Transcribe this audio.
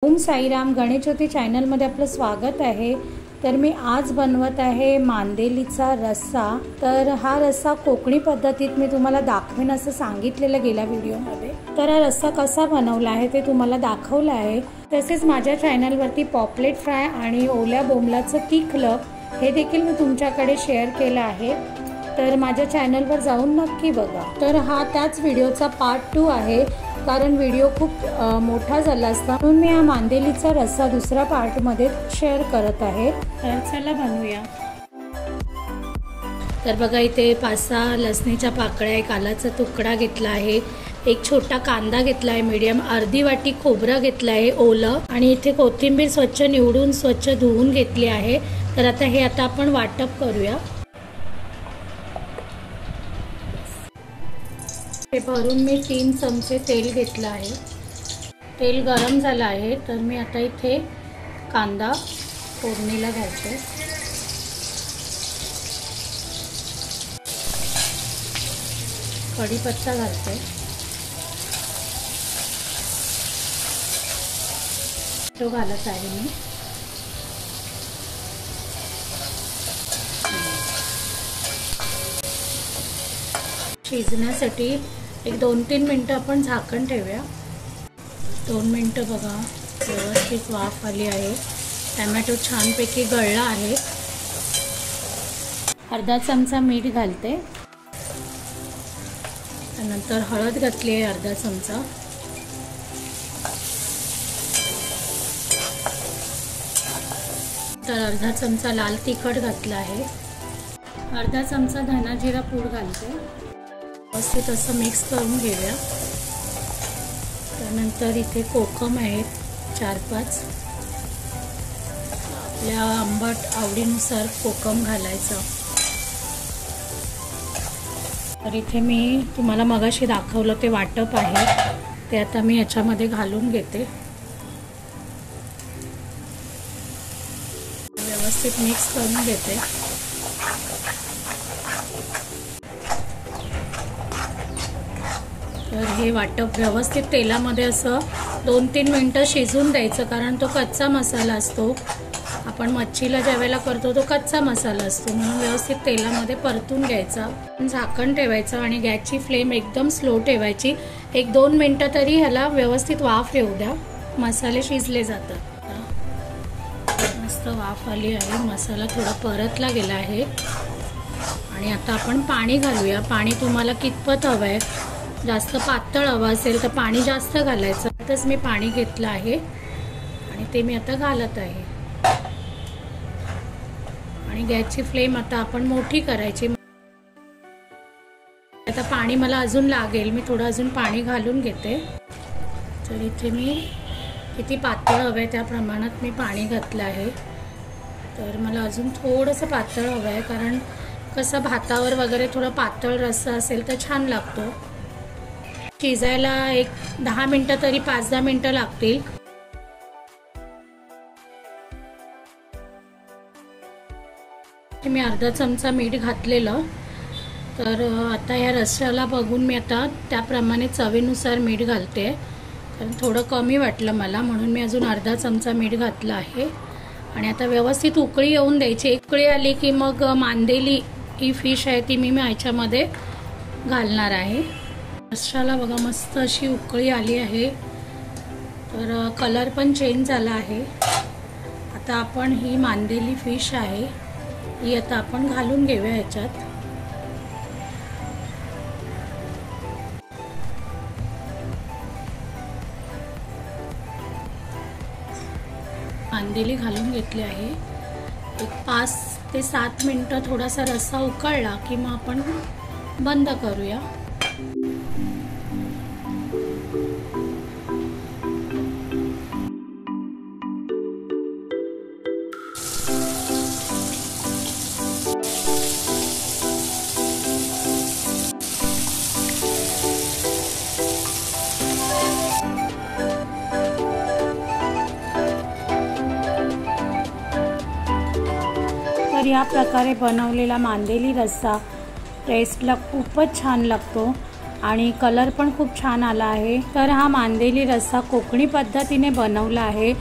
ओम साईराम गणेशज्योती चॅनलमध्ये आपलं स्वागत आहे। तर मी आज बनवत आहे मांदेलीचा रस्सा। तर हा रस्सा कोकणी पद्धतीत मी तुम्हाला दाखवेन असं सांगितलेलं गेल्या व्हिडिओमध्ये। तर हा रस्सा कसा बनवला आहे ते तुम्हाला दाखवलं आहे। तसेच माझ्या चॅनलवरती पॉपलेट फ्राय आणि ओल्या बोंबलाचं तिखलं हे देखील मी तुमच्याकडे शेअर केलं आहे। तर माझ्या चॅनलवर जाऊन नक्की बघा। तर हा त्याच व्हिडिओचा पार्ट 2 आहे, कारण व्हिडिओ खूप मोठा झाला असता म्हणून मी हा मांदेलीचा रस्सा दुसऱ्या पार्टमध्ये शेअर करत आहे। तर चला बनवूया। तर बघा इथे 5-6 लसणीच्या पाकळ्या, एक आलाचा तुकडा घेतला आहे, एक छोटा कांदा घेतला आहे मीडियम, अर्धी वाटी खोबरं घेतलं आहे ओलं, आणि इथे कोथिंबीर स्वच्छ निवडून स्वच्छ धुवून घेतली आहे। तर आता हे आपण वाटप करूया। हे भरून मी 3 चमचे तेल घेतलं आहे। तेल गरम झालं आहे तर मी आता इथे कांदा फोडणीला घालते। कढीपत्ता घालते, तो घालत आहे मी। शिजण्यासाठी एक 2-3 मिनटं आपण झाकण ठेवूया। 2 मिनटं बघा व्यवस्थित वाफ आली आहे। टोमॅटो छानपैकी गळला आहे। अर्धा चमचा मीठ घालते, त्यानंतर हळद घातली आहे अर्धा चमचा, तर अर्धा चमचा लाल तिखट घातला आहे, अर्धा चमचा धना जिरा पूड घालते। व्यवस्थित असं मिक्स करून घेऊया। त्यानंतर इथे कोकम आहेत 4-5, आपल्या आंबट आवडीनुसार कोकम घालायचं। तर इथे मी तुम्हाला मगाशी दाखवलं ते वाटप आहे, ते आता मी याच्यामध्ये घालून घेते। व्यवस्थित मिक्स करून घेते। तर हे वाटप व्यवस्थित तेलामध्ये असं 2-3 मिनटं शिजून द्यायचं, कारण तो कच्चा मसाला असतो। आपण मच्छीला ज्यावेळेला करतो तो कच्चा मसाला असतो, म्हणून व्यवस्थित तेलामध्ये परतून घ्यायचा। झाकण ठेवायचं आणि गॅसची फ्लेम एकदम स्लो ठेवायची। 1-2 मिनटं तरी ह्याला व्यवस्थित वाफ येऊ द्या, मसाले शिजले जातात। मस्त वाफ आली आहे, मसाला थोडा परतला गेला आहे। आणि आता आपण पाणी घालूया। पाणी तुम्हाला कितपत हवं आहे, जास्त पातळ हवं असेल तर पाणी जास्त घालायचं। आताच मी पाणी घेतलं आहे आणि ते मी आता घालत आहे। आणि गॅसची फ्लेम आता आपण मोठी करायची। आता पाणी मला अजून लागेल, मी थोडं अजून पाणी घालून घेते। तर इथे मी किती पातळ हवं आहे त्या प्रमाणात मी पाणी घातलं आहे। तर मला अजून थोडंसं पातळ हवं आहे, कारण कसं भातावर वगैरे थोडं पातळ रस्सा असेल तर छान लागतो। शिजायला एक 10 मिनटं तरी 5-10 मिनटं लागतील। मी अर्धा चमचा मीठ घातलेलं, तर आता या रस्स्याला बघून मी आता त्याप्रमाणे चवीनुसार मीठ घालते, कारण थोडं कमी वाटलं मला, म्हणून मी अजून अर्धा चमचा मीठ घातलं आहे। आणि आता व्यवस्थित उकळी येऊन द्यायची। उकळी आली की मग मांदेली ही फिश आहे ती मी ह्याच्यामध्ये घालणार आहे। रस्स्याला बघा मस्त अशी उकळी आली आहे, तर कलर पण चेंज झाला आहे। आता आपण ही मांदेली फिश आहे ही आता आपण घालून घेऊया ह्याच्यात। मांदेली घालून घेतली आहे। एक 5 ते 7 मिनटं थोडासा रस्सा उकळला की मग आपण बंद करूया। तर या प्रकारे बनवलेला मांदेली रस्सा टेस्टला खूपच छान लागतो। आणि कलर पण खूप छान आला आहे। तर हा मांदेली रस्सा कोकणी पद्धतीने बनवला आहे।